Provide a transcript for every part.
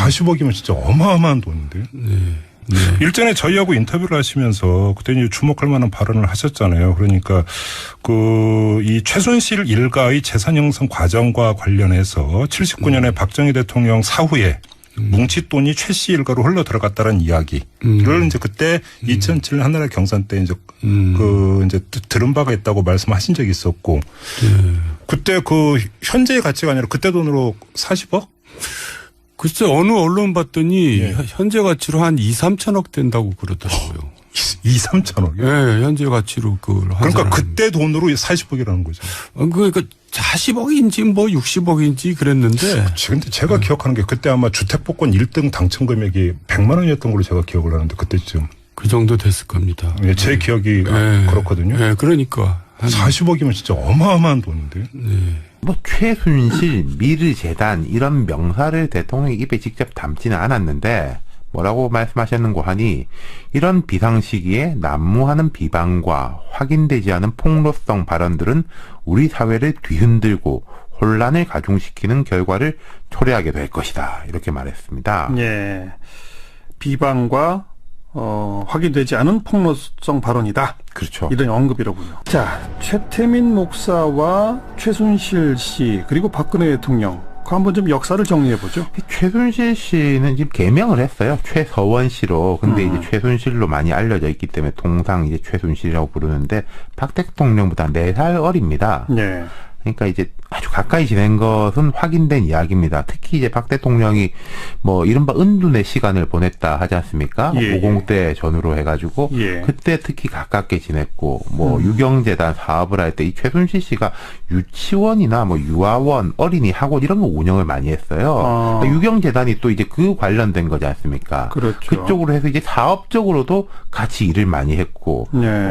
40억이면 진짜 어마어마한 돈인데요. 네. 네. 일전에 저희하고 인터뷰를 하시면서 그때 이제 주목할 만한 발언을 하셨잖아요. 그러니까 이 최순실 일가의 재산 형성 과정과 관련해서 79년에 박정희 대통령 사후에 뭉칫돈이 최 씨 일가로 흘러 들어갔다는 이야기를 이제 그때 2007년 한나라 경선 때 이제 이제 들은 바가 있다고 말씀하신 적이 있었고 그때 그 현재의 가치가 아니라 그때 돈으로 40억? 글쎄 어느 언론 봤더니 예. 현재 가치로 한 2, 3천억 된다고 그러더라고요. 2, 3천억이요? 네, 현재 가치로 그걸 그러니까 그때 돈으로 40억이라는 거죠. 그러니까 40억인지 뭐 60억인지 그랬는데. 근데 제가 기억하는 게 그때 아마 주택복권 1등 당첨 금액이 100만 원이었던 걸로 제가 기억을 하는데 그때쯤. 그 정도 됐을 겁니다. 네, 제 기억이 그렇거든요. 네, 그러니까. 40억이면 진짜 어마어마한 돈인데요. 네. 뭐 최순실, 미르재단 이런 명사를 대통령이 입에 직접 담지는 않았는데 뭐라고 말씀하셨는고 하니 이런 비상시기에 난무하는 비방과 확인되지 않은 폭로성 발언들은 우리 사회를 뒤흔들고 혼란을 가중시키는 결과를 초래하게 될 것이다. 이렇게 말했습니다. 예, 비방과 확인되지 않은 폭로성 발언이다. 그렇죠. 이런 언급이로군요. 자, 최태민 목사와 최순실 씨 그리고 박근혜 대통령 그 한번 좀 역사를 정리해보죠. 최순실 씨는 지금 개명을 했어요. 최서원 씨로. 근데 이제 최순실로 많이 알려져 있기 때문에 통상 이제 최순실이라고 부르는데 박 대통령보다 4살 어립니다. 네. 그러니까 이제 아주 가까이 지낸 것은 확인된 이야기입니다. 특히 이제 박 대통령이 뭐 이른바 은둔의 시간을 보냈다 하지 않습니까? 예, 50대 전후로 해가지고 예. 그때 특히 가깝게 지냈고 뭐 유경재단 사업을 할 때 이 최순실 씨가 유치원이나 뭐 유아원, 어린이 학원 이런 거 운영을 많이 했어요. 그러니까 유경재단이 또 이제 그 관련된 거지 않습니까? 그렇죠. 그쪽으로 해서 이제 사업적으로도 같이 일을 많이 했고, 네.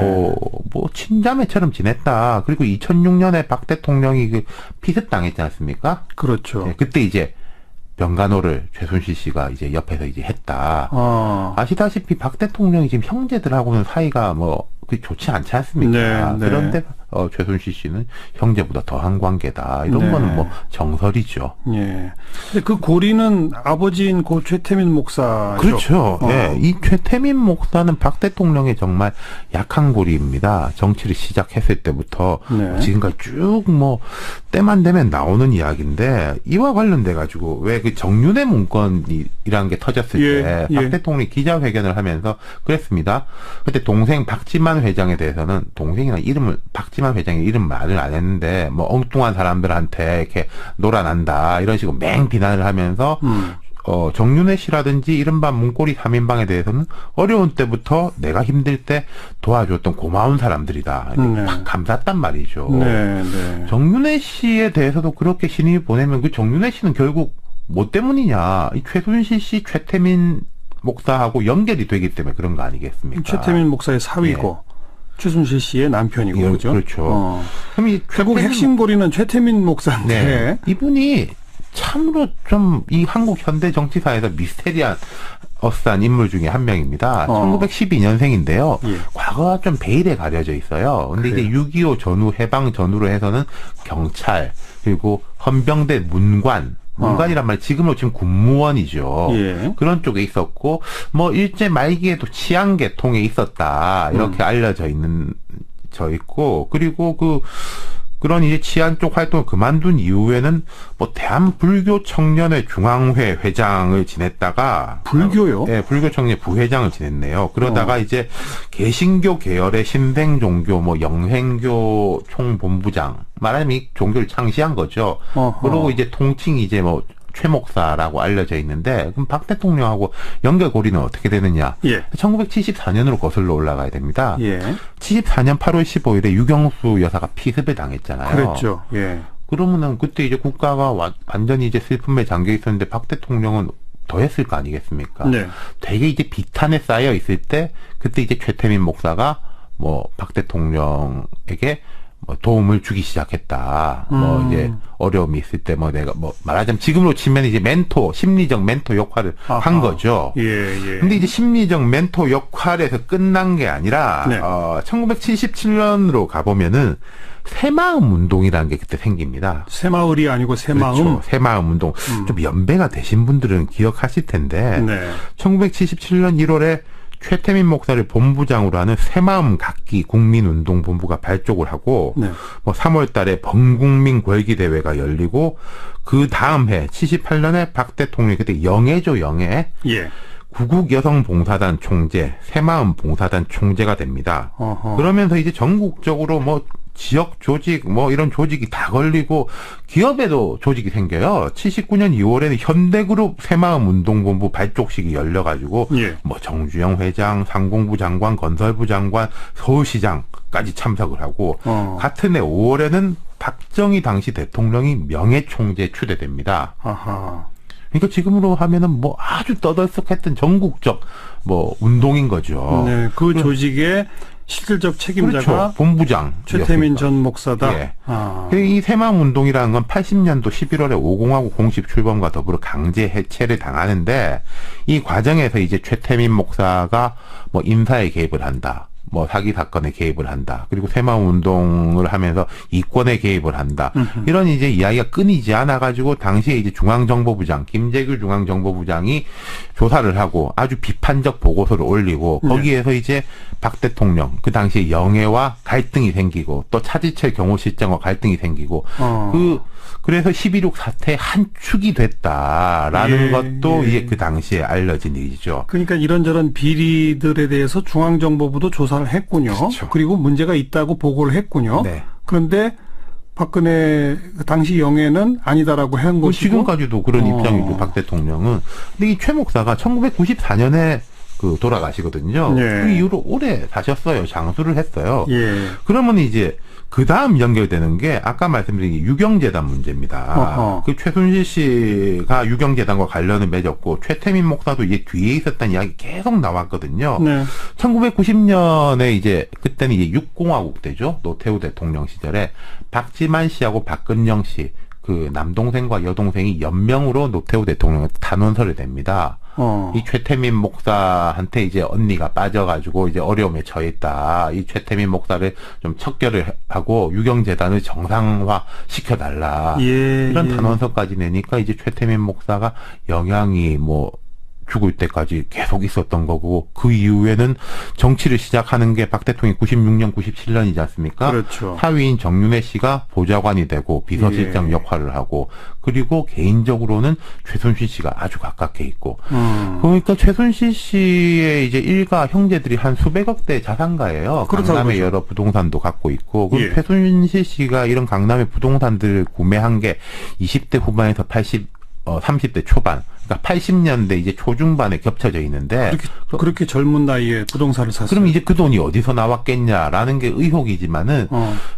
뭐 친자매처럼 지냈다. 그리고 2006년에 박 대통령이 그 피습 당했지 않습니까? 그렇죠. 네, 그때 이제 병간호를 최순실 씨가 이제 옆에서 이제 했다. 아시다시피 박 대통령이 지금 형제들하고는 사이가 뭐 좋지 않지 않습니까? 네, 그런데 최순실 씨는 형제보다 더한 관계다. 이런 거는 뭐 정설이죠. 예. 근데 그 고리는 아버지인 고 최태민 목사죠. 그렇죠. 예. 이 최태민 목사는 박 대통령의 정말 약한 고리입니다. 정치를 시작했을 때부터 지금까지 쭉 뭐 때만 되면 나오는 이야기인데 이와 관련돼 가지고 왜 그 정윤회 문건이라는 게 터졌을 때 박 대통령이 기자회견을 하면서 그랬습니다. 그때 동생 박지만 회장에 대해서는 동생이나 이름을 박지만 회장의 이름 말을 안 했는데 뭐 엉뚱한 사람들한테 이렇게 놀아난다 이런 식으로 맹 비난을 하면서 정윤회 씨라든지 이른바 문고리 3인방에 대해서는 어려운 때부터 내가 힘들 때 도와줬던 고마운 사람들이다. 막 감쌌단 말이죠. 정윤회 씨에 대해서도 그렇게 신임을 보내면 그 정윤회 씨는 결국 뭐 때문이냐. 이 최순실 씨, 최태민 목사하고 연결이 되기 때문에 그런 거 아니겠습니까? 최태민 목사의 사위고 최순실 씨의 남편이고 그렇죠. 그렇죠. 그럼 결국 핵심 고리는 최태민 목사인데 이분이 참으로 좀 이 한국 현대 정치사에서 미스테리어스한 인물 중에 한 명입니다. 1912년생인데요. 과거가 좀 베일에 가려져 있어요. 근데 이제 6.25 전후 해방 전후로 해서는 경찰 그리고 헌병대 문관이란 말 지금으로 지금 군무원이죠. 그런 쪽에 있었고 뭐 일제 말기에도 치안계통에 있었다 이렇게 알려져 있고 그리고 그런 이제 치안 쪽 활동을 그만둔 이후에는 뭐 대한불교 청년회 중앙회 회장을 지냈다가 불교요? 네, 불교 청년 부회장을 지냈네요. 그러다가 이제 개신교 계열의 신생 종교 뭐 영행교 총본부장 말하자면 이 종교를 창시한 거죠. 그리고 이제 통칭이 이제 뭐 최 목사라고 알려져 있는데 그럼 박 대통령하고 연결고리는 어떻게 되느냐? 1974년으로 거슬러 올라가야 됩니다. 74년 8월 15일에 유경수 여사가 피습을 당했잖아요. 그랬죠. 그러면은 그때 이제 국가가 완전히 이제 슬픔에 잠겨 있었는데 박 대통령은 더 했을 거 아니겠습니까? 되게 이제 비탄에 쌓여 있을 때 그때 이제 최태민 목사가 뭐 박 대통령에게 뭐 도움을 주기 시작했다. 뭐 이제 어려움이 있을 때 뭐 내가 뭐 말하자면 지금으로 치면 이제 멘토, 심리적 멘토 역할을 한 거죠. 예, 예. 근데 이제 심리적 멘토 역할에서 끝난 게 아니라 네. 1977년으로 가보면은 새마음 운동이라는 게 그때 생깁니다. 새마을이 아니고 새마음. 그렇죠. 새마음 운동. 좀 연배가 되신 분들은 기억하실 텐데 네. 1977년 1월에 최태민 목사를 본부장으로 하는 새마음 각기 국민운동본부가 발족을 하고 네. 뭐 3월 달에 범국민 궐기 대회가 열리고 그 다음 해 78년에 박 대통령이 그때 영예죠, 영예. 예. 구국여성봉사단 총재, 새마음 봉사단 총재가 됩니다. 어허. 그러면서 이제 전국적으로 뭐 지역 조직 뭐 이런 조직이 다 걸리고 기업에도 조직이 생겨요. 79년 2월에는 현대그룹 새마음 운동본부 발족식이 열려가지고 예. 뭐 정주영 회장, 상공부 장관, 건설부 장관, 서울시장까지 참석을 하고 같은 해 5월에는 박정희 당시 대통령이 명예총재 추대됩니다. 아하. 그러니까 지금으로 하면은 뭐 아주 떠들썩했던 전국적 뭐 운동인 거죠. 네, 그 조직의 실질적 책임자가 그렇죠. 본부장 최태민 전 목사다. 예. 아. 이 새마음 운동이라는 건 80년도 11월에 5공화국 공식 출범과 더불어 강제 해체를 당하는데 이 과정에서 이제 최태민 목사가 뭐 인사에 개입을 한다. 뭐 사기 사건에 개입을 한다. 그리고 새마음 운동을 하면서 이권에 개입을 한다. 이런 이제 이야기가 끊이지 않아 가지고 당시에 이제 중앙정보부장 김재규 중앙정보부장이 조사를 하고 아주 비판적 보고서를 올리고 거기에서 이제 박 대통령 그 당시에 영예와 갈등이 생기고 또 차지철 경호실장과 갈등이 생기고 그래서 12.6 사태의 한 축이 됐다라는 예, 것도 예. 이제 그 당시에 알려진 일이죠. 그러니까 이런저런 비리들에 대해서 중앙정보부도 조사를 했군요. 그렇죠. 그리고 문제가 있다고 보고를 했군요. 네. 그런데 박근혜 그 당시 영예는 아니다라고 한 것이고 지금까지도 그런 입장이죠. 박 대통령은. 근데 이 최 목사가 1994년에 그 돌아가시거든요. 네. 그 이후로 오래 사셨어요. 장수를 했어요. 예. 그러면 이제 그 다음 연결되는 게 아까 말씀드린 유경재단 문제입니다. 어허. 그 최순실 씨가 유경재단과 관련을 맺었고 최태민 목사도 이제 뒤에 있었다는 이야기 계속 나왔거든요. 네. 1990년에 이제 그때는 이제 6공화국 때죠. 노태우 대통령 시절에 박지만 씨하고 박근영 씨 그 남동생과 여동생이 연명으로 노태우 대통령을 탄원서를 냅니다. 이 최태민 목사한테 이제 언니가 빠져가지고 이제 어려움에 처했다. 이 최태민 목사를 좀 척결을 하고 유경재단을 정상화 시켜달라. 예, 이런 예. 단원서까지 내니까 이제 최태민 목사가 영향이 뭐 죽을 때까지 계속 있었던 거고 그 이후에는 정치를 시작하는 게 박 대통령이 96년, 97년이지 않습니까? 그렇죠. 사위인 정윤회 씨가 보좌관이 되고 비서실장 예. 역할을 하고 그리고 개인적으로는 최순실 씨가 아주 가깝게 있고 그러니까 최순실 씨의 이제 일가 형제들이 한 수백억 대 자산가예요. 그렇다고 강남에 그러죠. 여러 부동산도 갖고 있고 그리고 예. 최순실 씨가 이런 강남의 부동산들을 구매한 게 20대 후반에서 30대 초반, 그러니까 80년대 이제 초중반에 겹쳐져 있는데 그렇게 젊은 나이에 부동산을 샀어요. 그럼 이제 그 돈이 어디서 나왔겠냐라는 게 의혹이지만은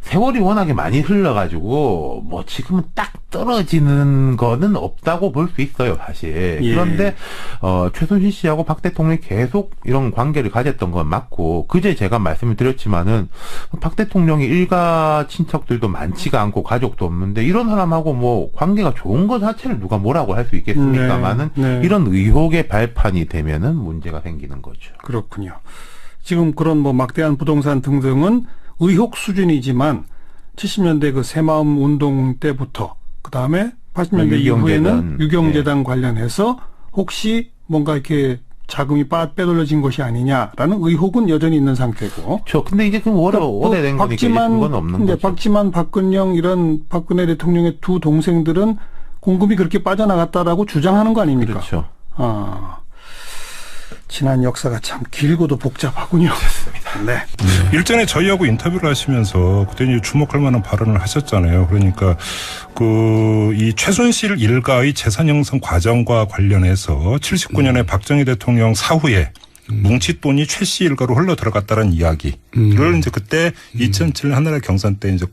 세월이 워낙에 많이 흘러가지고 뭐 지금은 딱 떨어지는 거는 없다고 볼 수 있어요, 사실. 예. 그런데 최순실 씨하고 박 대통령이 계속 이런 관계를 가졌던 건 맞고 그제 제가 말씀을 드렸지만은 박 대통령이 일가 친척들도 많지가 않고 가족도 없는데 이런 사람하고 뭐 관계가 좋은 것 자체를 누가 뭐라고 할 수 있겠습니까만은 네. 이런 의혹의 발판이 되면은 문제가 생기는 거죠. 그렇군요. 지금 그런 뭐 막대한 부동산 등등은 의혹 수준이지만 70년대 그 새마음 운동 때부터 그 다음에 80년대 이후에는 유경재단 관련해서 혹시 뭔가 이렇게 자금이 빼돌려진 것이 아니냐라는 의혹은 여전히 있는 상태고. 그렇죠. 근데 이제 그 오래된 거니까 이제 그건 없는 거죠. 박지만, 박근영 이런 박근혜 대통령의 두 동생들은 공금이 그렇게 빠져나갔다라고 주장하는 거 아닙니까? 그렇죠. 지난 역사가 참 길고도 복잡하군요. 그렇습니다. 네. 일전에 저희하고 인터뷰를 하시면서 그때 이제 주목할 만한 발언을 하셨잖아요. 그러니까 이 최순실 일가의 재산 형성 과정과 관련해서 79년에 박정희 대통령 사후에 뭉칫돈이 최 씨 일가로 흘러 들어갔다는 이야기를 이제 그때 2007년 한나라 경선 때 이제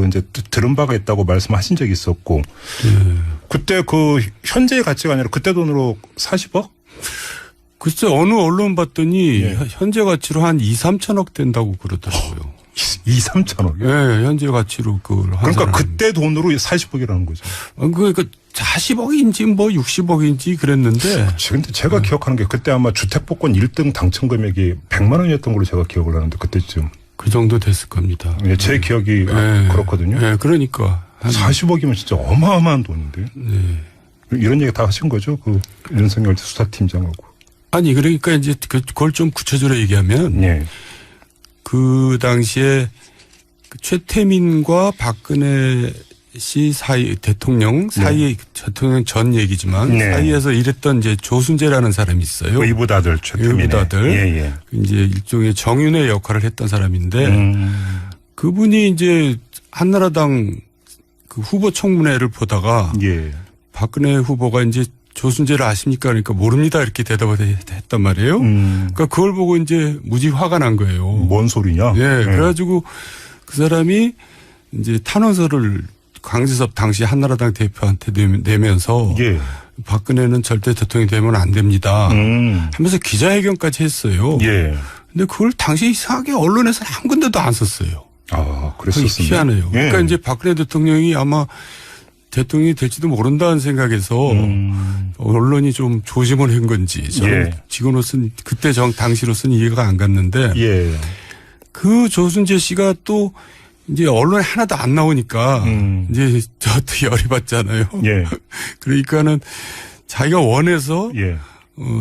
이제 들은 바가 있다고 말씀하신 적이 있었고 그때 그 현재의 가치가 아니라 그때 돈으로 40억? 글쎄 어느 언론 봤더니 현재 가치로 한 2, 3천억 된다고 그러더라고요. 2, 3천억. 예, 현재 가치로 그걸 그러니까 그때 돈으로 40억이라는 거죠. 그러니까 40억인지 뭐 60억인지 그랬는데. 근데 제가 기억하는 게 그때 아마 주택복권 1등 당첨 금액이 100만 원이었던 걸로 제가 기억을 하는데 그때쯤. 그 정도 됐을 겁니다. 예, 제 기억이 그렇거든요. 예, 그러니까. 40억이면 진짜 어마어마한 돈인데. 네. 이런 얘기 다 하신 거죠? 그 윤석열 수사팀장하고. 아니, 그러니까 이제 그걸 좀 구체적으로 얘기하면. 예. 그 당시에 최태민과 박근혜 씨 사이, 대통령 사이에, 대통령 전 얘기지만 사이에서 일했던 이제 조순재라는 사람이 있어요. 의붓아들, 최태민의. 의붓아들. 예. 이제 일종의 정윤의 역할을 했던 사람인데 그분이 이제 한나라당 그 후보 청문회를 보다가 박근혜 후보가 이제 조순재를 아십니까? 그러니까 모릅니다. 이렇게 대답을 했단 말이에요. 그러니까 그걸 보고 이제 무지 화가 난 거예요. 뭔 소리냐? 예. 그래가지고 그 사람이 이제 탄원서를 강지섭 당시 한나라당 대표한테 내면서 박근혜는 절대 대통령이 되면 안 됩니다. 하면서 기자회견까지 했어요. 근데 그걸 당시 이상하게 언론에서 한 군데도 안 썼어요. 아, 그랬었습니다. 희한해요. 그러니까 이제 박근혜 대통령이 아마 대통령이 될지도 모른다는 생각에서 언론이 좀 조심을 한 건지 저는 지금으로서는 그때 당시로서는 이해가 안 갔는데 그 조순재 씨가 또 이제 언론에 하나도 안 나오니까 이제 저도 열이 받잖아요. 그러니까는 자기가 원해서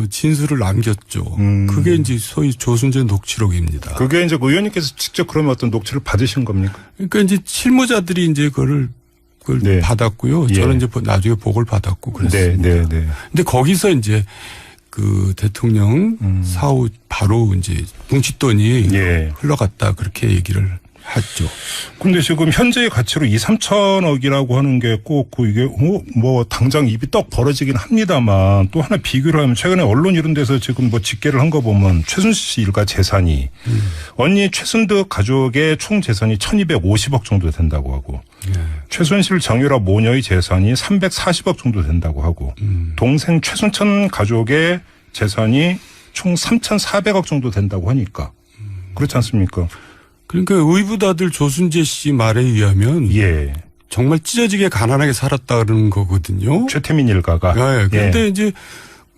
진술을 남겼죠. 그게 이제 소위 조순재 녹취록입니다. 그게 이제 의원님께서 직접 그러면 어떤 녹취를 받으신 겁니까? 그러니까 이제 실무자들이 이제 그걸 받았고요. 저는 이제 나중에 보고를 받았고 그랬습니다. 근데 거기서 이제 그 대통령 사후 바로 이제 뭉칫돈이 흘러갔다 그렇게 얘기를 했죠. 근데 지금 현재의 가치로 2, 3천억이라고 하는 게 꼭 이게 뭐 당장 입이 떡 벌어지긴 합니다만 또 하나 비교를 하면 최근에 언론 이런 데서 지금 뭐 집계를 한 거 보면 최순실 씨 일가 재산이 언니 최순득 가족의 총 재산이 1250억 정도 된다고 하고 최순실 정유라 모녀의 재산이 340억 정도 된다고 하고 동생 최순천 가족의 재산이 총 3,400억 정도 된다고 하니까 그렇지 않습니까? 그러니까 의붓아들 조순재 씨 말에 의하면 정말 찢어지게 가난하게 살았다는 거거든요. 최태민 일가가. 그런데 이제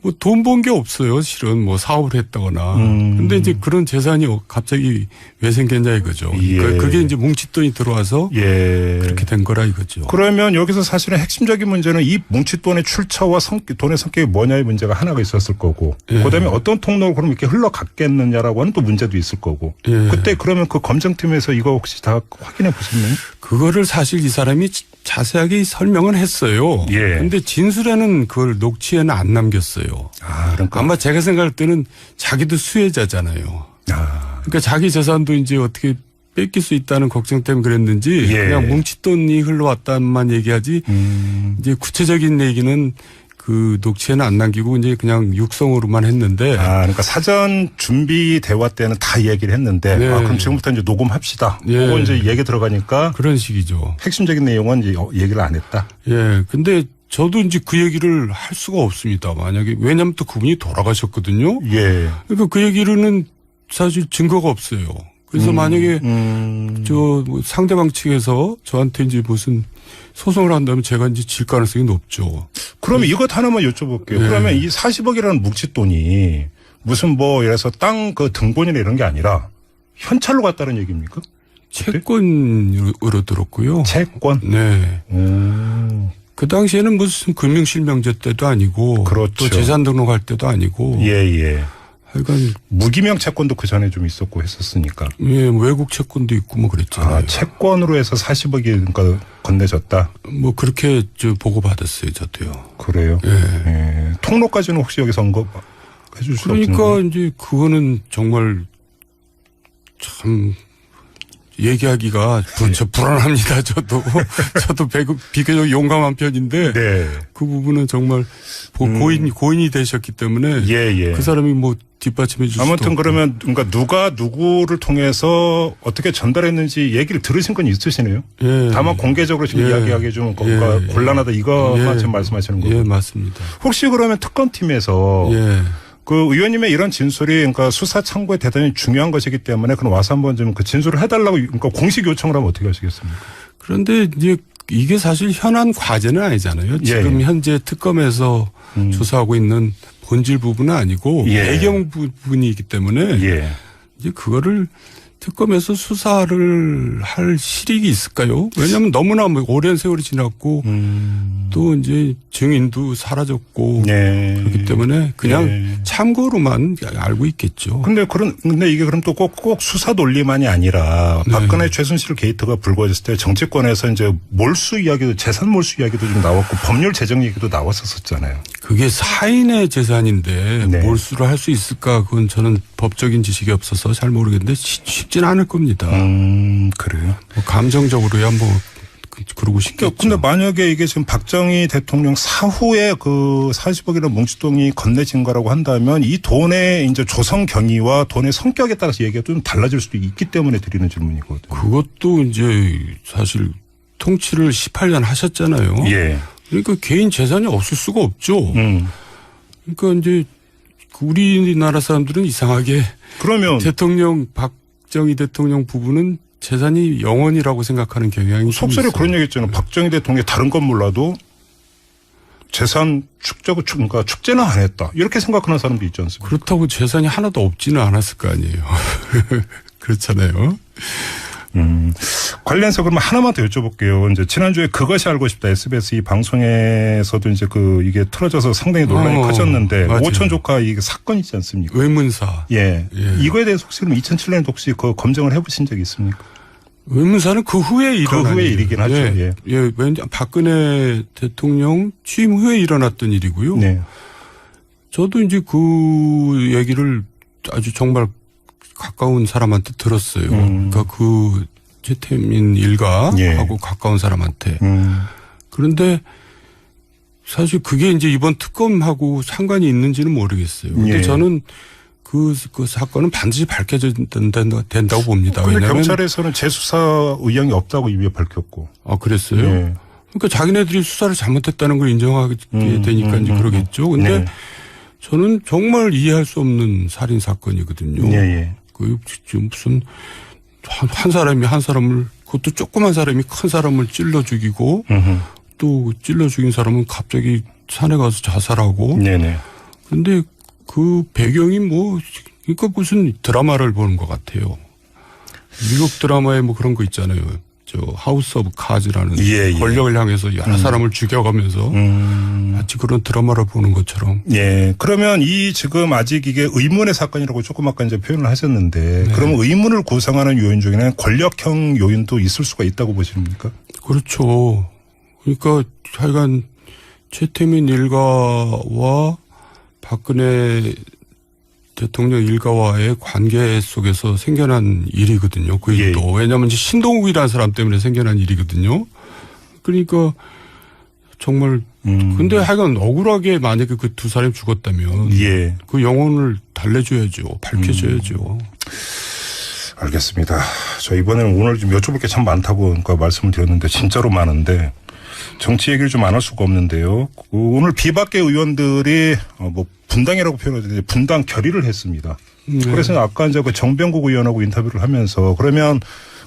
뭐 돈 번 게 없어요. 실은 뭐 사업을 했다거나. 근데 이제 그런 재산이 갑자기 왜 생겼냐 이거죠. 그러니까 그게 이제 뭉칫돈이 들어와서 그렇게 된 거라 이거죠. 그러면 여기서 사실은 핵심적인 문제는 이 뭉칫돈의 출처와 돈의 성격이 뭐냐의 문제가 하나가 있었을 거고 그다음에 어떤 통로로 그럼 이렇게 흘러갔겠느냐라고 하는 또 문제도 있을 거고 그때 그러면 그 검증팀에서 이거 혹시 다 확인해 보셨나요? 그거를 사실 이 사람이 자세하게 설명은 했어요. 그런데 진술에는 그걸 녹취에는 안 남겼어요. 그러니까. 아마 제가 생각할 때는 자기도 수혜자잖아요. 그러니까 자기 재산도 이제 어떻게 뺏길 수 있다는 걱정 때문에 그랬는지 그냥 뭉칫돈이 흘러왔다만 얘기하지 이제 구체적인 얘기는 그 녹취에는 안 남기고 이제 그냥 육성으로만 했는데. 그러니까 사전 준비 대화 때는 다 얘기를 했는데 그럼 지금부터 이제 녹음합시다. 그거 이제 얘기 들어가니까 그런 식이죠. 핵심적인 내용은 이제 얘기를 안 했다. 근데 저도 이제 그 얘기를 할 수가 없습니다. 만약에 왜냐하면 또 그분이 돌아가셨거든요. 그러니까 그 얘기로는 사실 증거가 없어요. 그래서 만약에 저 상대방 측에서 저한테 이제 무슨 소송을 한다면 제가 이제 질 가능성이 높죠. 그러면 이것 하나만 여쭤볼게요. 그러면 이 40억이라는 뭉칫돈이 무슨 뭐 예를 들어서 땅 그 등본이나 이런 게 아니라 현찰로 갔다는 얘기입니까? 채권으로 들었고요. 채권? 그 당시에는 무슨 금융실명제 때도 아니고 또 재산 등록할 때도 아니고 하여간 무기명 채권도 그 전에 좀 있었고 했었으니까. 외국 채권도 있고 뭐 그랬잖아요. 채권으로 해서 40억이 그러니까 건네졌다. 뭐 그렇게 보고 받았어요, 저도요. 그래요. 통로까지는 혹시 여기서 언급해 줄 수 없나요? 그러니까 이제 그거는 정말 참 얘기하기가 불안합니다. 저도 비교적 용감한 편인데 그 부분은 정말 고인이 되셨기 때문에 그 사람이 뭐 뒷받침해 줄 수도 아무튼 없고. 그러면 그러니까 누가 누구를 통해서 어떻게 전달했는지 얘기를 들으신 건 있으시네요. 다만 공개적으로 지금 이야기하기 좀 곤란하다 이거만 지금 말씀하시는 거예요. 맞습니다. 혹시 그러면 특검팀에서 그 의원님의 이런 진술이 그러니까 수사 참고에 대단히 중요한 것이기 때문에 그럼 와서 한번 좀 그 진술을 해달라고 그러니까 공식 요청을 하면 어떻게 하시겠습니까? 그런데 이제 이게 사실 현안 과제는 아니잖아요. 지금 현재 특검에서 조사하고 있는 본질 부분은 아니고 배경 부분이기 때문에 이제 그거를 특검에서 수사를 할 실익이 있을까요? 왜냐하면 너무나 뭐 오랜 세월이 지났고 또 이제 증인도 사라졌고 그렇기 때문에 그냥 참고로만 알고 있겠죠. 근데 이게 그럼 또 꼭 수사 논리만이 아니라 박근혜 최순실 게이트가 불거졌을 때 정치권에서 이제 몰수 이야기도 재산 몰수 이야기도 좀 나왔고 법률 제정 얘기도 나왔었잖아요. 그게 사인의 재산인데 몰수를 할 수 있을까? 그건 저는 법적인 지식이 없어서 잘 모르겠는데 쉽지는 않을 겁니다. 그래요? 뭐 감정적으로야 뭐 그러고 싶겠죠. 근데 만약에 이게 지금 박정희 대통령 사후에 그 40억이라는 뭉치돈이 건네진 거라고 한다면 이 돈의 이제 조성 경위와 돈의 성격에 따라서 얘기가 좀 달라질 수도 있기 때문에 드리는 질문이거든요. 그것도 이제 사실 통치를 18년 하셨잖아요. 그러니까 개인 재산이 없을 수가 없죠. 그러니까 이제 우리나라 사람들은 이상하게 그러면 박정희 대통령 부부는 재산이 영원이라고 생각하는 경향이 속설에 그런 얘기 있잖아요. 박정희 대통령이 다른 건 몰라도 재산 그러니까 축제는 안 했다. 이렇게 생각하는 사람도 있지 않습니까? 그렇다고 재산이 하나도 없지는 않았을 거 아니에요. 그렇잖아요. 관련해서 그러면 하나만 더 여쭤볼게요. 이제 지난주에 그것이 알고 싶다 SBS 이 방송에서도 이제 이게 틀어져서 상당히 논란이 커졌는데 오천 조카 이게 사건 있지 않습니까? 의문사. 이거에 대해서 혹시 2007년에 혹시 그 검증을 해보신 적이 있습니까? 의문사는 그 후에 일이긴 하죠. 왜냐 박근혜 대통령 취임 후에 일어났던 일이고요. 저도 이제 그 얘기를 아주 정말 가까운 사람한테 들었어요. 그러니까 그 최태민 일가하고 가까운 사람한테. 그런데 사실 그게 이제 이번 특검하고 상관이 있는지는 모르겠어요. 근데 저는 그 사건은 반드시 밝혀져야 된다고 봅니다. 그런데 경찰에서는 재수사 의향이 없다고 이미 밝혔고. 아, 그랬어요? 그러니까 자기네들이 수사를 잘못했다는 걸 인정하게 되니까 이제 그러겠죠. 근데 저는 정말 이해할 수 없는 살인 사건이거든요. 그 무슨 한 사람을 그것도 조그만 사람이 큰 사람을 찔러 죽이고 또 찔러 죽인 사람은 갑자기 산에 가서 자살하고. 그런데 그 배경이 그러니까 무슨 드라마를 보는 것 같아요. 미국 드라마에 뭐 그런 거 있잖아요. 하우스 오브 카즈라는 권력을 향해서 여러 사람을 죽여가면서 마치 그런 드라마를 보는 것처럼. 그러면 지금 아직 이게 의문의 사건이라고 조금 아까 이제 표현을 하셨는데 그러면 의문을 구성하는 요인 중에는 권력형 요인도 있을 수가 있다고 보십니까? 그렇죠. 그러니까 하여간 최태민 일가와 박근혜 대통령 일가와의 관계 속에서 생겨난 일이거든요. 그 일도. 왜냐하면 이제 신동욱이라는 사람 때문에 생겨난 일이거든요. 그러니까 정말 근데 하여간 억울하게 만약에 그 두 사람이 죽었다면 그 영혼을 달래줘야죠. 밝혀줘야죠. 알겠습니다. 저 이번에는 오늘 좀 여쭤볼 게 참 많다고 그러니까 말씀을 드렸는데 진짜로 많은데 정치 얘기를 좀 안 할 수가 없는데요. 오늘 비박계 의원들이 분당이라고 표현하는데 분당 결의를 했습니다. 그래서 아까 이제 그 정병국 의원하고 인터뷰를 하면서 그러면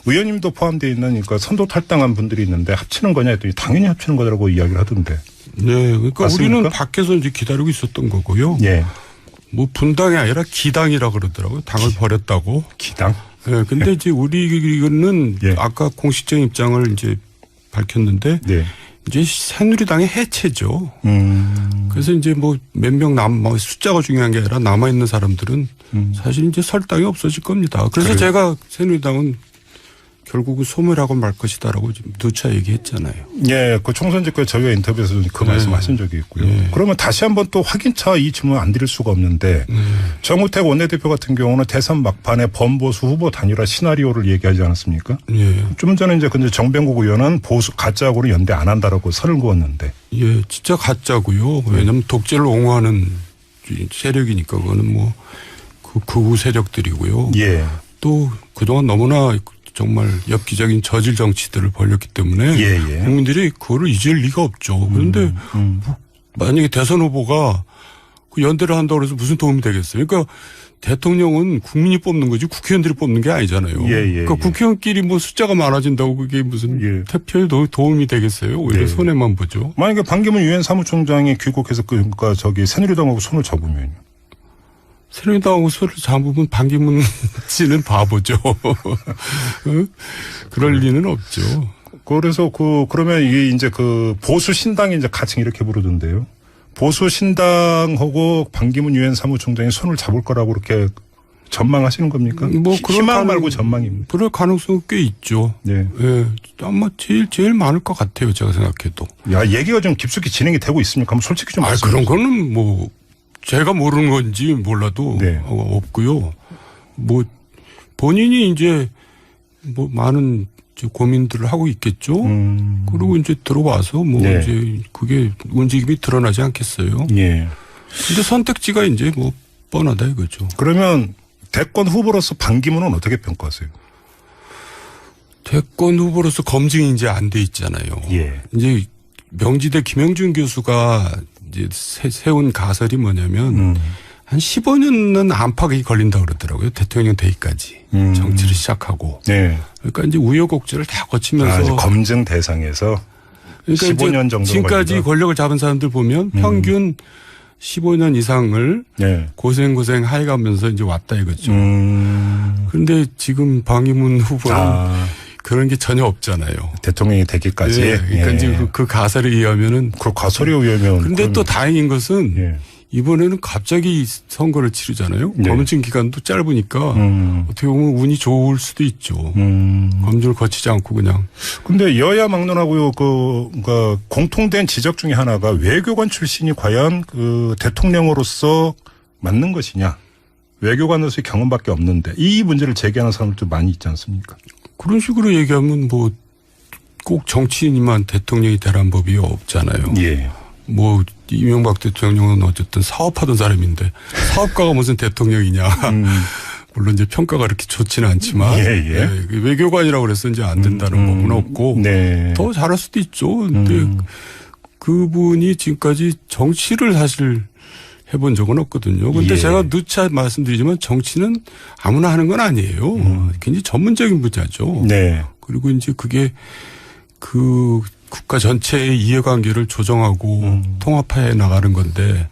의원님도 포함되어 있는 그러니까 선도 탈당한 분들이 있는데 합치는 거냐 했더니 당연히 합치는 거라고 이야기를 하던데. 그러니까 맞습니까? 우리는 밖에서 이제 기다리고 있었던 거고요. 뭐 분당이 아니라 기당이라 그러더라고요. 당을 버렸다고. 기당? 근데 이제 우리는 아까 공식적인 입장을 이제 밝혔는데 이제 새누리당의 해체죠. 그래서 이제 뭐 몇 명 숫자가 중요한 게 아니라 남아있는 사람들은 사실 이제 설 당이 없어질 겁니다. 그래서 제가 새누리당은 결국은 소멸하고 말 것이다라고 누차 얘기했잖아요. 그 총선 직후에 저희가 인터뷰에서 그 말씀하신 적이 있고요. 그러면 다시 한번 또 확인차 이 질문 안 드릴 수가 없는데 정우택 원내대표 같은 경우는 대선 막판에 범보수 후보 단일화 시나리오를 얘기하지 않았습니까? 좀 전에 이제 근데 정병국 의원은 가짜하고는 연대 안 한다라고 선을 그었는데. 진짜 가짜고요. 왜냐하면 독재를 옹호하는 세력이니까 그거는 뭐 그 극우 세력들이고요. 또 그동안 너무나 정말 엽기적인 저질 정치들을 벌였기 때문에 국민들이 그거를 잊을 리가 없죠. 그런데 만약에 대선 후보가 그 연대를 한다고 해서 무슨 도움이 되겠어요? 그러니까 대통령은 국민이 뽑는 거지 국회의원들이 뽑는 게 아니잖아요. 그러니까 국회의원끼리 뭐 숫자가 많아진다고 그게 무슨 투표에 도움이 되겠어요? 오히려 손해만 보죠. 만약에 반기문 유엔 사무총장이 귀국해서 그러니까 새누리당하고 손을 잡으면요. 새누리당하고 손을 잡으면 반기문 씨는 바보죠. 그럴 리는 없죠. 그래서 그러면 이게 이제 보수 신당이 이제 같이 이렇게 부르던데요. 보수 신당하고 반기문 유엔 사무총장이 손을 잡을 거라고 그렇게 전망하시는 겁니까? 뭐 희망 말고 전망입니다. 그럴 가능성이 꽤 있죠. 네. 예. 아마 제일 많을 것 같아요. 제가 생각해도. 야, 얘기가 좀 깊숙이 진행이 되고 있습니까? 그럼 솔직히 좀 말씀해 그런 거는 뭐 제가 모르는 건지 몰라도 없고요. 뭐 본인이 이제 뭐 많은 고민들을 하고 있겠죠. 그리고 이제 들어와서 뭐 이제 그게 움직임이 드러나지 않겠어요. 예. 근데 선택지가 이제 뭐 뻔하다 이거죠. 그러면 대권 후보로서 반기문은 어떻게 평가하세요? 대권 후보로서 검증이 이제 안 돼 있잖아요. 예. 이제 명지대 김영준 교수가 이제 세운 가설이 뭐냐면 한 15년은 안팎이 걸린다 그러더라고요. 대통령 되기까지 정치를 시작하고. 네. 그러니까 이제 우여곡절을 다 거치면서 이제 검증 대상에서 그러니까 15년 정도 지금까지 걸린다. 권력을 잡은 사람들 보면 평균 15년 이상을 고생 해가면서 이제 왔다 이거죠. 그런데 지금 반기문 후보는 그런 게 전혀 없잖아요. 대통령이 되기까지. 그러니까 이제 그 가설에 의하면. 그 가설에 의하면. 그런데 또 다행인 것은 이번에는 갑자기 선거를 치르잖아요. 검증 기간도 짧으니까 어떻게 보면 운이 좋을 수도 있죠. 검증을 거치지 않고 그냥. 근데 여야 막론하고요. 그러니까 공통된 지적 중에 하나가 외교관 출신이 과연 대통령으로서 맞는 것이냐. 외교관으로서의 경험밖에 없는데 이 문제를 제기하는 사람들도 많이 있지 않습니까? 그런 식으로 얘기하면 뭐 꼭 정치인이만 대통령이 되란 법이 없잖아요. 예. 뭐 이명박 대통령은 어쨌든 사업하던 사람인데 사업가가 무슨 대통령이냐. 물론 이제 평가가 그렇게 좋지는 않지만 외교관이라고 그래서 이제 안 된다는 법은 없고 더 잘할 수도 있죠. 근데 그분이 지금까지 정치를 사실 해본 적은 없거든요. 근데 제가 누차 말씀드리지만 정치는 아무나 하는 건 아니에요. 굉장히 전문적인 분야죠. 그리고 이제 그게 국가 전체의 이해관계를 조정하고 통합해 나가는 건데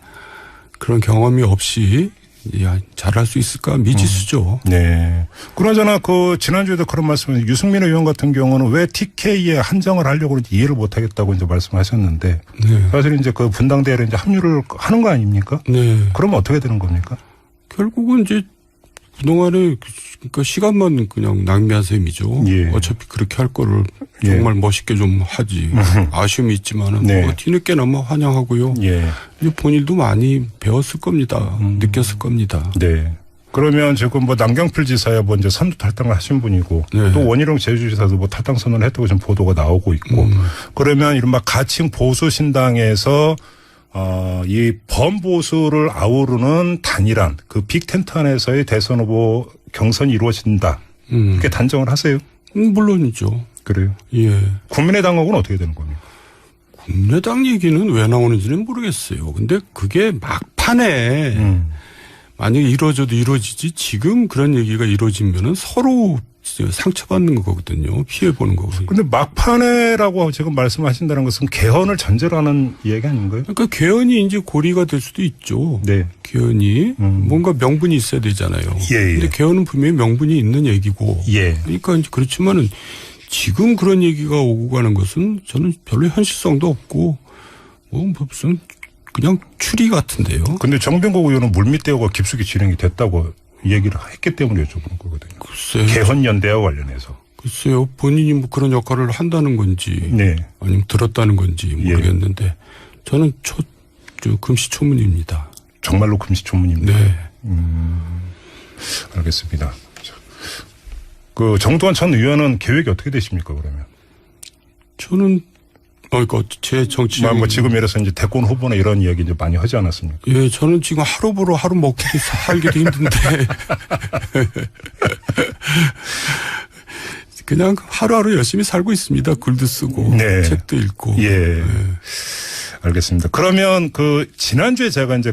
그런 경험이 없이 잘할 수 있을까 미지수죠. 네. 그러잖아 지난주에도 그런 말씀을 유승민 의원 같은 경우는 왜 TK에 한정을 하려고 그런지 이해를 못 하겠다고 이제 말씀하셨는데 사실 이제 분당대회에 이제 합류를 하는 거 아닙니까? 그러면 어떻게 되는 겁니까? 결국은 이제 그동안에 그러니까 시간만 그냥 낭비한 셈이죠. 어차피 그렇게 할 거를 정말 멋있게 좀 하지. 아쉬움이 있지만은 뭐 뒤늦게나마 환영하고요. 이제 본인도 많이 배웠을 겁니다. 느꼈을 겁니다. 네. 그러면 지금 뭐 남경필 지사야 뭐 이제 선두 탈당을 하신 분이고 또 원희룡 제주지사도 뭐 탈당 선언을 했다고 지금 보도가 나오고 있고 그러면 이른바 가칭 보수 신당에서 이 범보수를 아우르는 단일한 그 빅텐트 안에서의 대선 후보 경선이 이루어진다. 이렇게 단정을 하세요? 물론이죠. 그래요? 국민의당하고는 어떻게 되는 겁니까? 국민의당 얘기는 왜 나오는지는 모르겠어요. 근데 그게 막판에 만약에 이루어져도 이루어지지 지금 그런 얘기가 이루어지면은 서로 상처받는 거거든요. 피해보는 거거든요. 근데 막판에라고 지금 말씀하신다는 것은 개헌을 전제로 하는 이야기 아닌가요? 그러니까 개헌이 이제 고리가 될 수도 있죠. 개헌이 뭔가 명분이 있어야 되잖아요. 근데 개헌은 분명히 명분이 있는 얘기고. 그러니까 이제 그렇지만은 지금 그런 얘기가 오고 가는 것은 저는 별로 현실성도 없고 뭐 무슨 그냥 추리 같은데요. 근데 정병국 의원은 물밑 대화가 깊숙이 진행이 됐다고 얘기를 했기 때문에 여쭤보는 거거든요. 글쎄요. 개헌연대와 관련해서. 글쎄요. 본인이 뭐 그런 역할을 한다는 건지 아니면 들었다는 건지 모르겠는데 저는 금시초문입니다. 정말로 금시초문입니다. 알겠습니다. 정두환 전 의원은 계획이 어떻게 되십니까 그러면? 저는 그러니까 제 정치 뭐 지금 예를 들어서 이제 대권 후보나 이런 이야기 이제 많이 하지 않았습니까? 저는 지금 하루 먹기도 살기도 힘든데 그냥 하루하루 열심히 살고 있습니다. 글도 쓰고 책도 읽고. 알겠습니다. 그러면 지난주에 제가 이제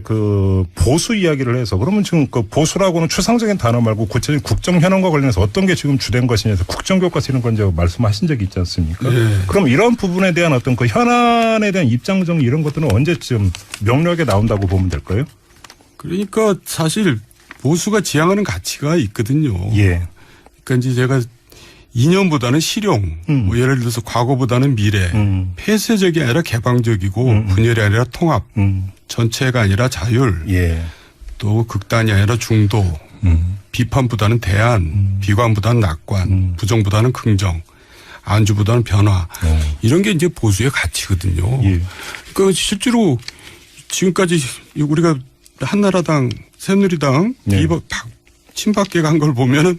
보수 이야기를 해서 그러면 지금 보수라고는 추상적인 단어 말고 구체적인 국정 현안과 관련해서 어떤 게 지금 주된 것이냐서 국정교과서 이런 건 이제 말씀하신 적이 있지 않습니까? 네. 그럼 이런 부분에 대한 어떤 현안에 대한 입장 정리 이런 것들은 언제쯤 명료하게 나온다고 보면 될까요? 그러니까 사실 보수가 지향하는 가치가 있거든요. 예. 그러니까 이제 제가 이념보다는 실용, 뭐 예를 들어서 과거보다는 미래, 폐쇄적이 아니라 개방적이고 분열이 아니라 통합, 전체가 아니라 자율, 예. 또 극단이 아니라 중도, 비판보다는 대안, 비관보다는 낙관, 부정보다는 긍정, 안주보다는 변화, 이런 게 이제 보수의 가치거든요. 예. 그러니까 실제로 지금까지 우리가 한나라당, 새누리당, 네. 친박계 간 걸 보면은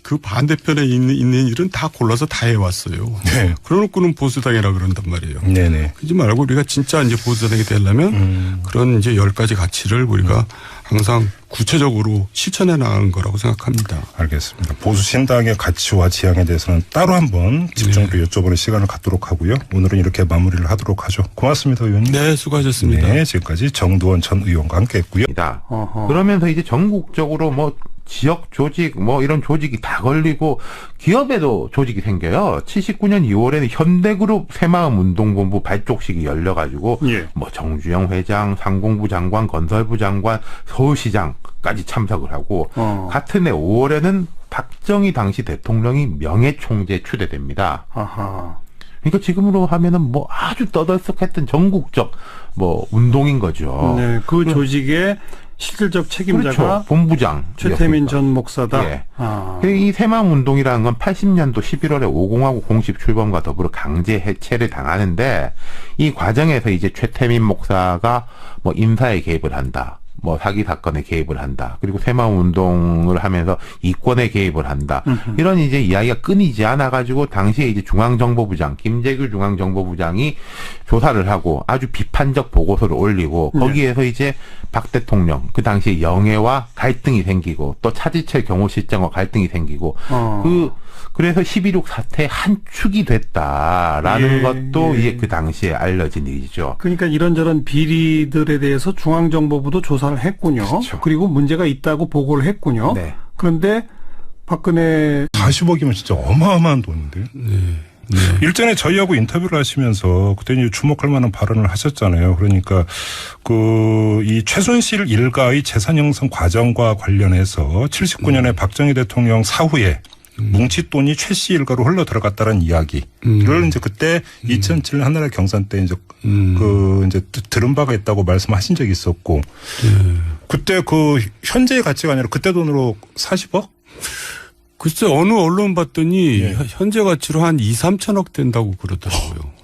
그 반대편에 있는 일은 다 골라서 다 해왔어요. 네. 그러놓고는 보수당이라 그런단 말이에요. 네네. 그러지 말고 우리가 진짜 이제 보수당이 되려면 그런 이제 10가지 가치를 우리가 항상 구체적으로 실천해 나가는 거라고 생각합니다. 알겠습니다. 보수 신당의 가치와 지향에 대해서는 따로 한번 집중적으로 여쭤보는 시간을 갖도록 하고요. 오늘은 이렇게 마무리를 하도록 하죠. 고맙습니다, 의원님. 네, 수고하셨습니다. 네, 지금까지 정두원 전 의원과 함께했고요. 그러면서 이제 전국적으로 뭐 지역 조직 뭐 이런 조직이 다 걸리고 기업에도 조직이 생겨요. 79년 2월에는 현대그룹 새마음운동본부 발족식이 열려가지고 예. 뭐 정주영 회장, 상공부 장관, 건설부 장관, 서울시장까지 참석을 하고 같은 해 5월에는 박정희 당시 대통령이 명예총재 추대됩니다. 아하. 그러니까 지금으로 하면은 뭐 아주 떠들썩했던 전국적 뭐 운동인 거죠. 네, 그 조직의 실질적 책임자가 그렇죠. 본부장 최태민 전 목사다. 예. 아. 이 새마음운동이라는 건 80년도 11월에 5공화국 공식 출범과 더불어 강제 해체를 당하는데 이 과정에서 이제 최태민 목사가 뭐 인사에 개입을 한다. 뭐 사기 사건에 개입을 한다. 그리고 새마음운동을 하면서 이권에 개입을 한다. 이런 이제 이야기가 끊이지 않아 가지고 당시에 이제 중앙정보부장 김재규 중앙정보부장이 조사를 하고 아주 비판적 보고서를 올리고 거기에서 이제 박 대통령 그 당시에 영해와 갈등이 생기고 또 차지철 경호실장과 갈등이 생기고 그래서 12.6 사태의 한 축이 됐다라는 것도 이제 그 당시에 알려진 일이죠. 그러니까 이런저런 비리들에 대해서 중앙정보부도 조사를 했군요. 그렇죠. 그리고 문제가 있다고 보고를 했군요. 네. 그런데 박근혜 40억이면 진짜 어마어마한 돈인데요. 네. 일전에 저희하고 인터뷰를 하시면서 그때 이제 주목할 만한 발언을 하셨잖아요. 그러니까 이 최순실 일가의 재산 형성 과정과 관련해서 79년에 박정희 대통령 사후에 뭉칫돈이 최 씨 일가로 흘러 들어갔다는 이야기를 이제 그때 2007년 한나라 경선 때 이제 이제 들은 바가 있다고 말씀하신 적이 있었고 그때 현재의 가치가 아니라 그때 돈으로 40억? 글쎄 어느 언론 봤더니 현재 가치로 한 2, 3천억 된다고 그러더라고요.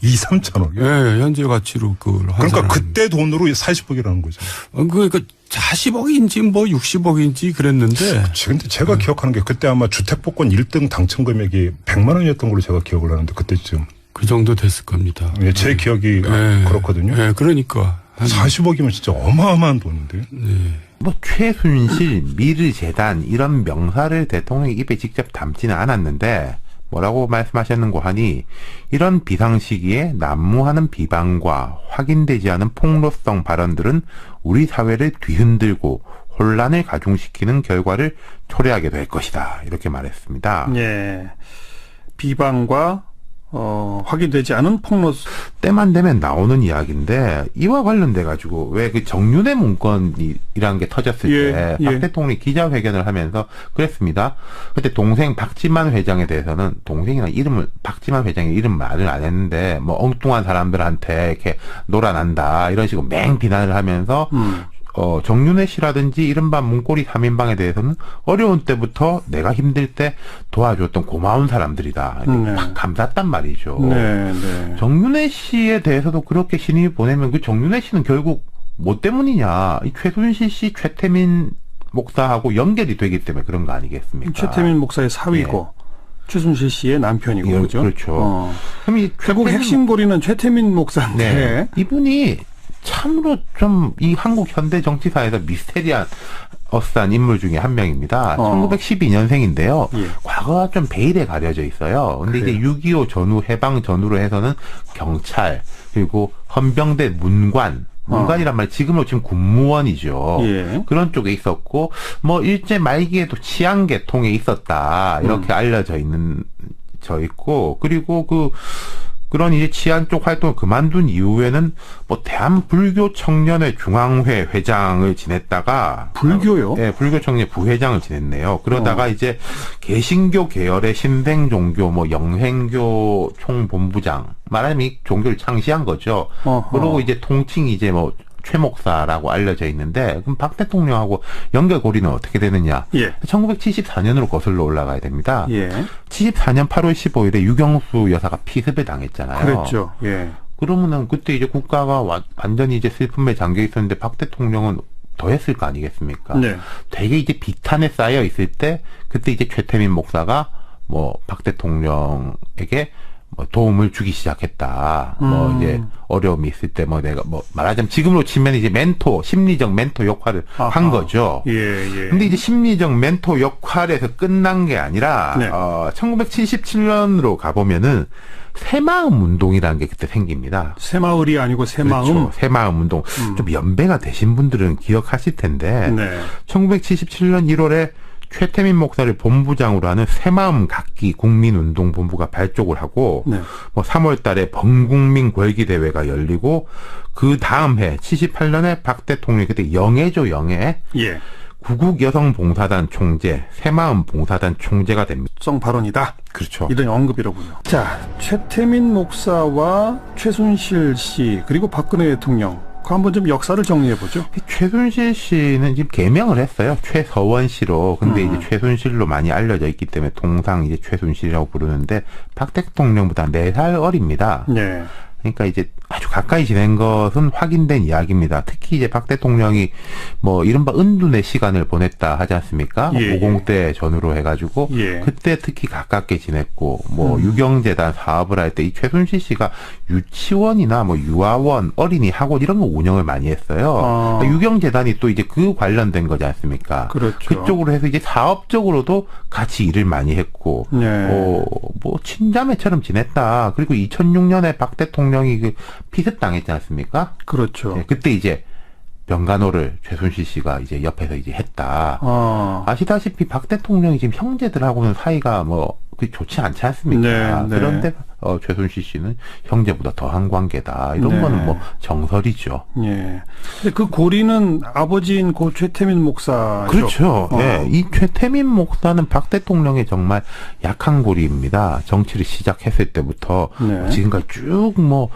2, 3천억? 네, 현재 가치로 그걸 그러니까 그때 돈으로 40억이라는 거죠. 그러니까 40억인지 뭐 60억인지 그랬는데. 근데 제가 기억하는 게 그때 아마 주택복권 1등 당첨 금액이 100만 원이었던 걸로 제가 기억을 하는데 그때쯤. 그 정도 됐을 겁니다. 제 기억이 그렇거든요. 네, 그러니까. 40억이면 진짜 어마어마한 돈인데요. 네. 뭐 최순실, 미르재단 이런 명사를 대통령이 입에 직접 담지는 않았는데 뭐라고 말씀하셨는고 하니 이런 비상시기에 난무하는 비방과 확인되지 않은 폭로성 발언들은 우리 사회를 뒤흔들고 혼란을 가중시키는 결과를 초래하게 될 것이다. 이렇게 말했습니다. 예. 비방과 확인되지 않은 폭로. 때만 되면 나오는 이야기인데 이와 관련돼 가지고 왜 그 정윤회 문건이라는 게 터졌을 때 박 대통령이 기자회견을 하면서 그랬습니다. 그때 동생 박지만 회장에 대해서는 동생이나 박지만 회장의 이름 말을 안 했는데 뭐 엉뚱한 사람들한테 이렇게 놀아난다 이런 식으로 맹 비난을 하면서 정윤회 씨라든지 이른바 문고리 3인방에 대해서는 어려운 때부터 내가 힘들 때 도와줬던 고마운 사람들이다. 막 감쌌단 말이죠. 네, 네. 정윤회 씨에 대해서도 그렇게 신임을 보내면 그 정윤회 씨는 결국 뭐 때문이냐. 이 최순실 씨, 최태민 목사하고 연결이 되기 때문에 그런 거 아니겠습니까? 최태민 목사의 사위고 최순실 씨의 남편이고 그렇죠. 그렇죠. 그럼 이 결국 핵심 고리는 최태민 목사인데 이분이 참으로 좀 이 한국 현대 정치사에서 미스테리한 어스한 인물 중에 한 명입니다. 1912년생인데요. 예. 과거가 좀 베일에 가려져 있어요. 근데 이제 6.25 전후 해방 전후로 해서는 경찰 그리고 헌병대 문관이란 말 지금으로 지금 군무원이죠. 예. 그런 쪽에 있었고 뭐 일제 말기에도 치안 계통에 있었다 이렇게 알려져 있고 그리고 그런 이제 치안 쪽 활동을 그만둔 이후에는 뭐 대한불교 청년회 중앙회 회장을 지냈다가 불교요? 네, 불교 청년 부회장을 지냈네요. 그러다가 이제 개신교 계열의 신생종교 뭐 영행교 총본부장 말하자면 이 종교를 창시한 거죠. 그리고 이제 통칭이 이제 뭐 최목사라고 알려져 있는데 그럼 박 대통령하고 연결고리는 어떻게 되느냐? 예. 1974년으로 거슬러 올라가야 됩니다. 예. 74년 8월 15일에 유경수 여사가 피습을 당했잖아요. 그랬죠. 예. 그러면은 그때 이제 국가가 완전히 이제 슬픔에 잠겨 있었는데 박 대통령은 더 했을 거 아니겠습니까? 네. 되게 이제 비탄에 쌓여 있을 때 그때 이제 최태민 목사가 뭐 박 대통령에게 뭐 도움을 주기 시작했다. 뭐 이제 어려움이 있을 때 뭐 내가 뭐 말하자면 지금으로 치면 이제 멘토, 심리적 멘토 역할을 한 거죠. 예, 예. 근데 이제 심리적 멘토 역할에서 끝난 게 아니라 네. 1977년으로 가보면은 새마음 운동이라는 게 그때 생깁니다. 새마을이 아니고 새마음. 그렇죠. 새마음 운동. 좀 연배가 되신 분들은 기억하실 텐데 네. 1977년 1월에 최태민 목사를 본부장으로 하는 새마음 각기 국민운동본부가 발족을 하고 네. 뭐 3월 달에 범국민 궐기 대회가 열리고 그 다음 해 78년에 박 대통령이 그때 영예죠, 영예. 예. 구국여성봉사단 총재, 새마음 봉사단 총재가 됩니다. 성 발언이다. 그렇죠. 이런 언급이로군요. 자, 최태민 목사와 최순실 씨 그리고 박근혜 대통령 그 한번 좀 역사를 정리해 보죠. 최순실 씨는 지금 개명을 했어요. 최서원 씨로. 근데 이제 최순실로 많이 알려져 있기 때문에 통상 이제 최순실이라고 부르는데 박 대통령보다 4살 어립니다. 네. 그러니까 이제 아주 가까이 지낸 것은 확인된 이야기입니다. 특히 이제 박 대통령이 뭐 이른바 은둔의 시간을 보냈다 하지 않습니까? 예, 50대 전후로 해가지고 예. 그때 특히 가깝게 지냈고 뭐 유경재단 사업을 할 때 이 최순실 씨가 유치원이나 뭐 유아원, 어린이 학원 이런 거 운영을 많이 했어요. 그러니까 유경재단이 또 이제 그 관련된 거지 않습니까? 그렇죠. 그쪽으로 해서 이제 사업적으로도 같이 일을 많이 했고 네. 뭐 친자매처럼 지냈다. 그리고 2006년에 박 대통령이 그 피습 당했지 않습니까? 그렇죠. 네, 그때 이제 병간호를 최순실 씨가 이제 옆에서 이제 했다. 아시다시피 박 대통령이 지금 형제들하고는 사이가 뭐 그 좋지 않지 않습니까? 네, 네. 그런데 최순실 씨는 형제보다 더한 관계다. 이런 네. 거는 뭐 정설이죠. 예. 근데 그 고리는 아버지인 고 최태민 목사죠. 그렇죠. 네. 이 최태민 목사는 박 대통령의 정말 약한 고리입니다. 정치를 시작했을 때부터 네. 지금까지 쭉 뭐